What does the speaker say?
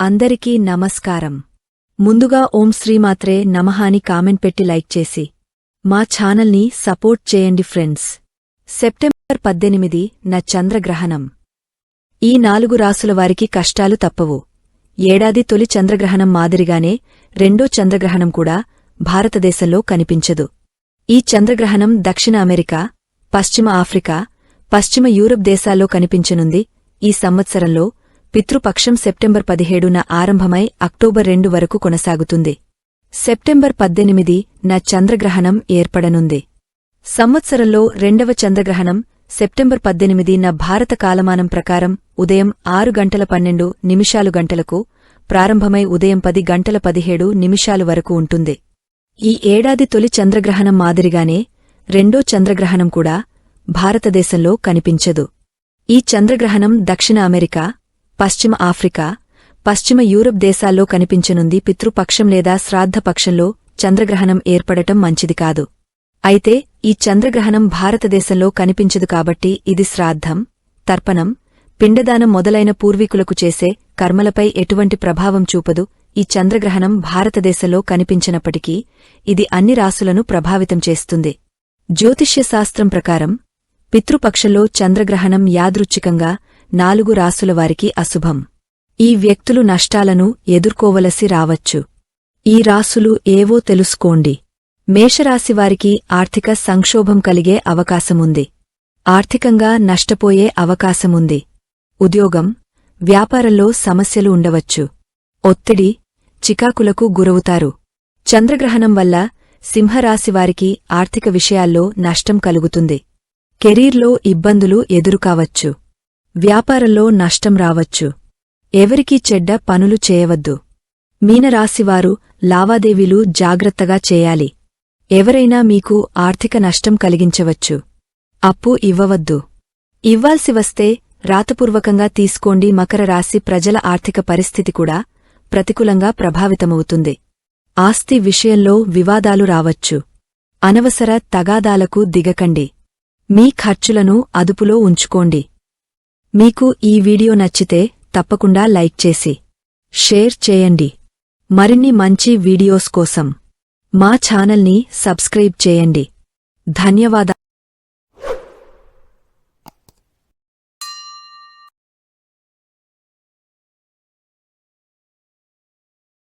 అందరికీ నమస్కారం. ముందుగా ఓం శ్రీమాత్రే నమః అని కామెంట్ పెట్టి లైక్ చేసి మా ఛానల్ని సపోర్ట్ చేయండి ఫ్రెండ్స్. సెప్టెంబర్ 18 న చంద్రగ్రహణం. ఈ 4 రాసుల వారికి కష్టాలు తప్పవు. ఏడాది తొలి చంద్రగ్రహణం మాదిరిగానే రెండో చంద్రగ్రహణం కూడా భారతదేశంలో కనిపించదు. ఈ చంద్రగ్రహణం దక్షిణ అమెరికా, పశ్చిమ ఆఫ్రికా, పశ్చిమ యూరప్ దేశాల్లో కనిపించనుంది. ఈ సంవత్సరంలో పితృపక్షం సెప్టెంబర్ 17న ఆరంభమై అక్టోబర్ 2 వరకు కొనసాగుతుంది. సెప్టెంబర్ 18 న చంద్రగ్రహణం ఏర్పడనుంది. సంవత్సరంలో రెండవ చంద్రగ్రహణం సెప్టెంబర్ 18 న భారత కాలమానం ప్రకారం ఉదయం 6:12 ప్రారంభమై ఉదయం 10:17 వరకు ఉంటుంది. ఈ ఏడాది తొలి చంద్రగ్రహణం మాదిరిగానే రెండో చంద్రగ్రహణం కూడా భారతదేశంలో కనిపించదు. ఈ చంద్రగ్రహణం దక్షిణ అమెరికా, పశ్చిమ ఆఫ్రికా, పశ్చిమ యూరప్ దేశాల్లో కనిపించనుంది. పితృపక్షం లేదా శ్రాద్ధపక్షంలో చంద్రగ్రహణం ఏర్పడటం మంచిది కాదు. అయితే ఈ చంద్రగ్రహణం భారతదేశంలో కనిపించదు కాబట్టి ఇది శ్రాద్ధం, తర్పణం, పిండదానం మొదలైన పూర్వీకులకు చేసే కర్మలపై ఎటువంటి ప్రభావం చూపదు. ఈ చంద్రగ్రహణం భారతదేశంలో కనిపించినప్పటికీ ఇది అన్ని రాసులను ప్రభావితం చేస్తుంది. జ్యోతిష్యశాస్త్రం ప్రకారం పితృపక్షంలో చంద్రగ్రహణం యాదృచ్ఛికంగా 4 రాసుల వారికి అశుభం. ఈ వ్యక్తులు నష్టాలను ఎదుర్కోవలసి రావచ్చు. ఈ రాసులు ఏవో తెలుసుకోండి. మేషరాశివారికి ఆర్థిక సంక్షోభం కలిగే అవకాశముంది. ఆర్థికంగా నష్టపోయే అవకాశముంది. ఉద్యోగం, వ్యాపారంలో సమస్యలు ఉండవచ్చు. ఒత్తిడి, చికాకులకు గురవుతారు. చంద్రగ్రహణం వల్ల సింహరాశివారికి ఆర్థిక విషయాల్లో నష్టం కలుగుతుంది. కెరీర్లో ఇబ్బందులు ఎదురుకావచ్చు. వ్యాపారంలో నష్టం రావచ్చు. ఎవరికీ చెడ్డ పనులు చేయవద్దు. మీనరాశివారు లావాదేవీలు జాగ్రత్తగా చేయాలి. ఎవరైనా మీకు ఆర్థిక నష్టం కలిగించవచ్చు. అప్పు ఇవ్వవద్దు. ఇవ్వాల్సి వస్తే రాతపూర్వకంగా తీసుకోండి. మకర రాశి ప్రజల ఆర్థిక పరిస్థితి కూడా ప్రతికూలంగా ప్రభావితమవుతుంది. ఆస్తి విషయంలో వివాదాలు రావచ్చు. అనవసర తగాదాలకు దిగకండి. మీ ఖర్చులను అదుపులో ఉంచుకోండి. మీకు ఈ వీడియో నచ్చితే తప్పకుండా లైక్ చేసి షేర్ చేయండి. మరిన్ని మంచి వీడియోస్ కోసం మా ఛానల్ని సబ్స్క్రైబ్ చేయండి. ధన్యవాదాలు.